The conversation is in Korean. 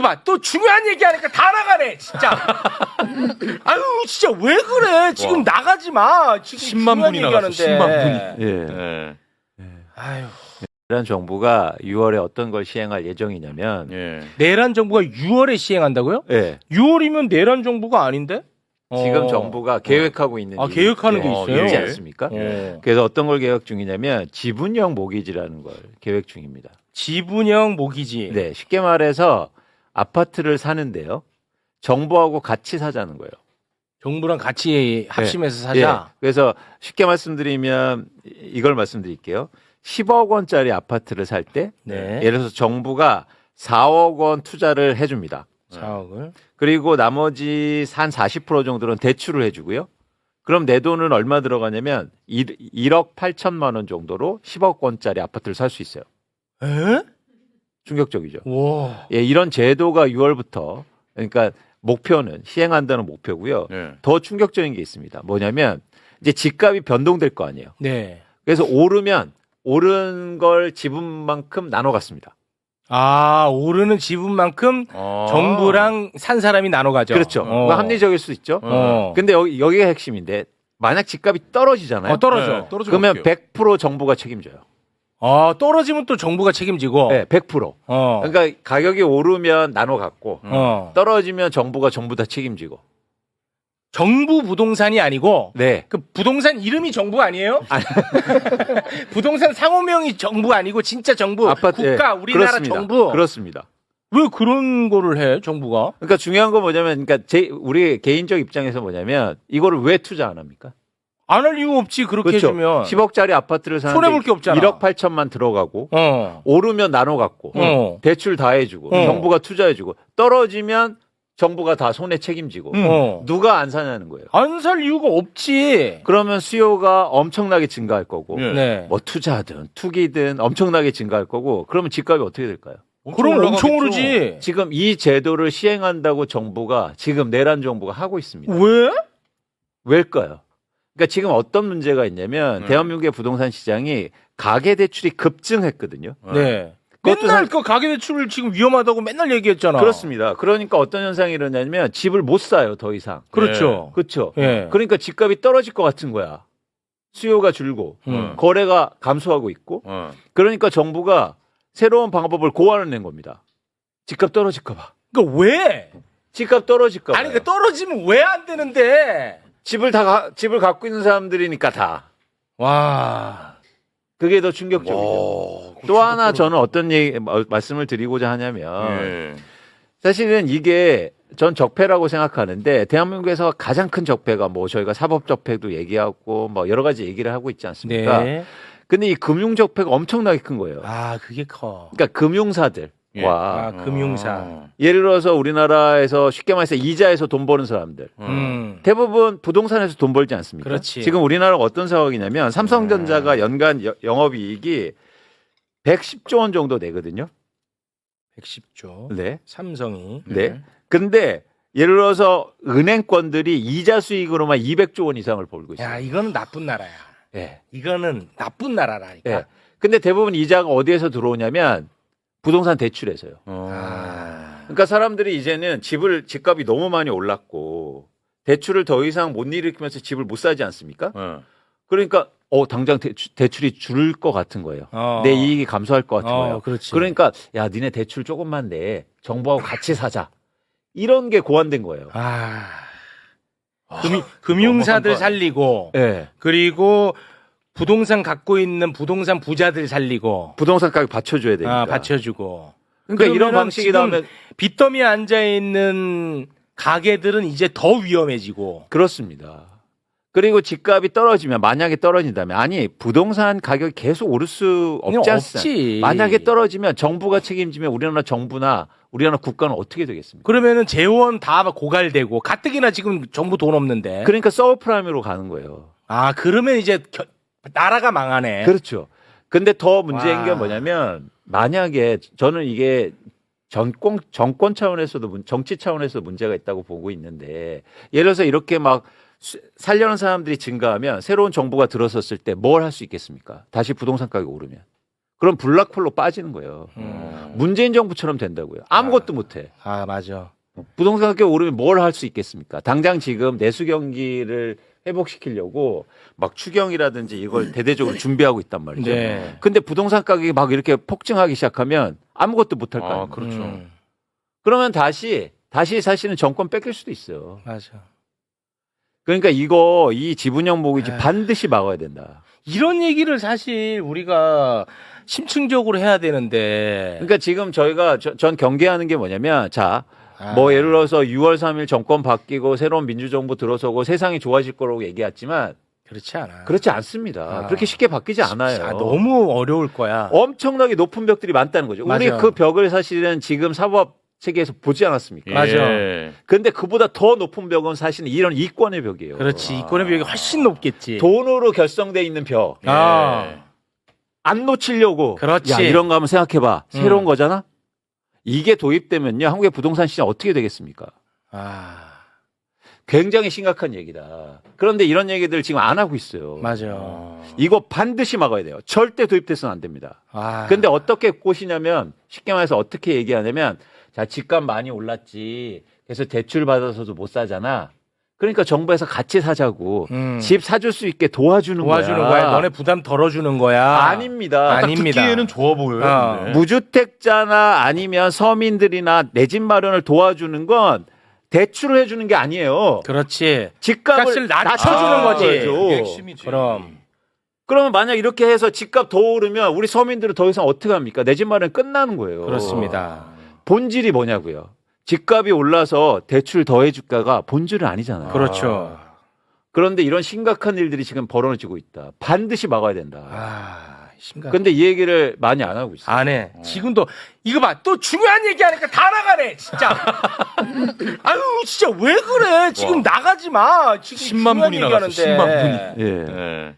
이거 봐, 또 중요한 얘기하니까 다 나가네, 진짜. 아유, 진짜 왜 그래? 지금 와. 나가지 마. 지금 10만 분이 나갔어. 10만 분이. 예. 아유, 이란 정부가 6월에 어떤 걸 시행할 예정이냐면, 예. 내란 정부가 6월에 시행한다고요? 예. 6월이면 내란 정부가 아닌데? 지금 정부가 계획하고 있는 아, 일이 계획하는 게 있어요? 있지 않습니까? 그래서 어떤 걸 계획 중이냐면 지분형 모기지라는 걸 계획 중입니다. 지분형 모기지. 네, 쉽게 말해서 아파트를 사는데요. 정부하고 같이 사자는 거예요. 정부랑 같이 합심해서 사자. 예. 그래서 쉽게 말씀드리면 이걸 말씀드릴게요. 10억 원짜리 아파트를 살 때 네. 예를 들어서 정부가 4억 원 투자를 해줍니다. 4억을. 그리고 나머지 한 40% 정도는 대출을 해주고요. 그럼 내 돈은 얼마 들어가냐면 1억 8천만 원 정도로 10억 원짜리 아파트를 살 수 있어요. 에? 충격적이죠. 와. 예, 이런 제도가 6월부터 그러니까 목표는 시행한다는 목표고요. 예. 더 충격적인 게 있습니다. 뭐냐면 이제 집값이 변동될 거 아니에요. 네. 그래서 오르면 오른 걸 지분만큼 나눠 갔습니다. 아, 오르는 지분만큼 정부랑 산 사람이 나눠 가죠. 그렇죠. 그거 합리적일 수 있죠. 어. 근데 여기가 핵심인데 만약 집값이 떨어지잖아요. 떨어져. 네, 떨어지면 그러면 어떡해요? 100% 정부가 책임져요. 아, 떨어지면 또 정부가 책임지고. 네, 100%. 어. 그러니까 가격이 오르면 나눠 갖고 떨어지면 정부가 전부 다 책임지고. 정부 부동산이 아니고 네. 그 부동산 이름이 정부 아니에요? 부동산 상호명이 정부 아니고 진짜 정부, 아파트, 국가, 예, 우리나라 그렇습니다. 정부. 그렇습니다. 왜 그런 거를 해, 정부가? 그러니까 중요한 건 뭐냐면 그러니까 우리 개인적 입장에서 뭐냐면 이거를 왜 투자 안 합니까? 안 할 이유 없지, 그렇게 그렇죠. 해주면. 10억짜리 아파트를 사는데 손해볼 게 없잖아. 1억 8천만 들어가고 어. 오르면 나눠 갖고 대출 다 해주고 정부가 투자해주고 떨어지면 정부가 다 손해 책임지고 누가 안 사냐는 거예요. 안 살 이유가 없지. 그러면 수요가 엄청나게 증가할 거고 예. 네. 뭐 투자든 투기든 엄청나게 증가할 거고 그러면 집값이 어떻게 될까요? 그럼 엄청 올라가겠죠. 오르지. 지금 이 제도를 시행한다고 정부가 지금 내란 정부가 하고 있습니다. 왜? 왜일까요? 그러니까 지금 어떤 문제가 있냐면 대한민국의 부동산 시장이 가계 대출이 급증했거든요. 네. 그것도 맨날 그 가계대출을 지금 위험하다고 맨날 얘기했잖아. 그렇습니다. 그러니까 어떤 현상이 일어나냐면 집을 못 사요, 더 이상. 그렇죠. 그렇죠. 예. 그러니까 집값이 떨어질 것 같은 거야. 수요가 줄고 거래가 감소하고 있고. 그러니까 정부가 새로운 방법을 고안을 낸 겁니다. 집값 떨어질까 봐. 그러니까 왜? 집값 떨어질까 봐. 아니, 그 떨어지면 왜 안 되는데? 집을 갖고 있는 사람들이니까 다. 와. 그게 더 충격적이죠. 또 하나 저는 어떤 말씀을 드리고자 하냐면 예. 사실은 이게 전 적폐라고 생각하는데 대한민국에서 가장 큰 적폐가 뭐 저희가 사법 적폐도 얘기하고 뭐 여러 가지 얘기를 하고 있지 않습니까? 네. 근데 이 금융 적폐가 엄청나게 큰 거예요. 아, 그게 커. 그러니까 금융사들과 아, 금융사. 예를 들어서 우리나라에서 쉽게 말해서 이자에서 돈 버는 사람들 대부분 부동산에서 돈 벌지 않습니까? 그렇지. 지금 우리나라가 어떤 상황이냐면 삼성전자가 연간 영업이익이 110조 원 정도 내거든요. 110조. 네. 삼성이. 네. 근데 예를 들어서 은행권들이 이자 수익으로만 200조 원 이상을 벌고 있어요. 야, 이거는 나쁜 나라야. 예. 이거는 나쁜 나라라니까. 예. 근데 대부분 이자가 어디에서 들어오냐면 부동산 대출에서요. 그러니까 사람들이 이제는 집값이 너무 많이 올랐고 대출을 더 이상 못 일으키면서 집을 못 사지 않습니까? 그러니까 당장 대출이 줄 것 같은 거예요. 내 이익이 감소할 것 같은 거예요. 그렇지. 그러니까 야, 니네 대출 조금만 내. 정부하고 같이 사자. 이런 게 고안된 거예요. 금융사들 살리고 예. 그리고 부동산 갖고 있는 부동산 부자들 살리고 부동산 가격 받쳐줘야 되니까. 받쳐주고. 그러니까 이런 그러면은 방식이 지금 나오면 빚더미에 앉아 있는 가게들은 이제 더 위험해지고. 그렇습니다. 그리고 집값이 떨어지면 만약에 떨어진다면 아니 부동산 가격이 계속 오를 수 없지 않습니까? 없지. 만약에 떨어지면 정부가 책임지면 우리나라 정부나 우리나라 국가는 어떻게 되겠습니까? 그러면은 재원 다 고갈되고 가뜩이나 지금 정부 돈 없는데. 그러니까 서브프라임으로 가는 거예요. 아, 그러면 이제 나라가 망하네. 그렇죠. 근데 더 문제인 와. 게 뭐냐면 만약에 저는 이게 정권 차원에서도 정치 차원에서 문제가 있다고 보고 있는데 예를 들어서 이렇게 막 살려는 사람들이 증가하면 새로운 정부가 들어섰을 때 뭘 할 수 있겠습니까? 다시 부동산 가격이 오르면. 그럼 블락홀로 빠지는 거예요. 문재인 정부처럼 된다고요. 아무것도 못해. 아 맞아. 부동산 가격 오르면 뭘 할 수 있겠습니까? 당장 지금 내수 경기를 회복시키려고 막 추경이라든지 이걸 대대적으로 준비하고 있단 말이죠. 네. 근데 부동산 가격이 막 이렇게 폭증하기 시작하면 아무것도 못할 거 아니에요. 그렇죠. 그러면 다시 사실은 정권 뺏길 수도 있어요. 맞아. 그러니까 이 지분형 모기지 반드시 막아야 된다. 이런 얘기를 사실 우리가 심층적으로 해야 되는데. 그러니까 지금 저희가 전 경계하는 게 뭐냐면 아. 뭐 예를 들어서 6월 3일 정권 바뀌고 새로운 민주정부 들어서고 세상이 좋아질 거라고 얘기했지만 그렇지 않아. 그렇지 않습니다. 그렇게 쉽게 바뀌지 않아요. 너무 어려울 거야. 엄청나게 높은 벽들이 많다는 거죠. 우리 맞아. 그 벽을 사실은 지금 사법 세계에서 보지 않았습니까? 맞아. 근데 그보다 더 높은 벽은 사실은 이런 이권의 벽이에요. 그렇지. 이권의 비용이 훨씬 높겠지. 돈으로 결성돼 있는 벽. 아. 안 놓치려고. 그렇지. 야, 이런 거 한번 생각해봐. 새로운 거잖아? 이게 도입되면요. 한국의 부동산 시장 어떻게 되겠습니까? 아. 굉장히 심각한 얘기다. 그런데 이런 얘기들 지금 안 하고 있어요. 맞아. 이거 반드시 막아야 돼요. 절대 도입돼서는 안 됩니다. 아. 근데 어떻게 꼬시냐면 쉽게 말해서 어떻게 얘기하냐면 자, 집값 많이 올랐지. 그래서 대출 받아서도 못 사잖아. 그러니까 정부에서 같이 사자고 집 사줄 수 있게 도와주는 거야. 너네 부담 덜어주는 거야. 아닙니다. 아닙니다. 듣기에는 좋아 보여요. 근데. 무주택자나 아니면 서민들이나 내 집 마련을 도와주는 건 대출을 해주는 게 아니에요. 그렇지. 집값을 값을 낮춰주는 거지. 그게 핵심이지. 그럼. 그러면 만약 이렇게 해서 집값 더 오르면 우리 서민들은 더 이상 어떻게 합니까? 내 집 마련 끝나는 거예요. 그렇습니다. 본질이 뭐냐고요. 집값이 올라서 대출 더 해줄까가 본질은 아니잖아요. 그렇죠. 그런데 이런 심각한 일들이 지금 벌어지고 있다. 반드시 막아야 된다. 아, 심각. 근데 이 얘기를 많이 안 하고 있어요. 안 해. 지금도 이거 봐. 또 중요한 얘기하니까 다 나가네. 진짜. 아유, 진짜 왜 그래? 지금 나가지 마. 지금 10만 중요한 분이 나갔어. 얘기하는데. 10만 분이. 예. 예.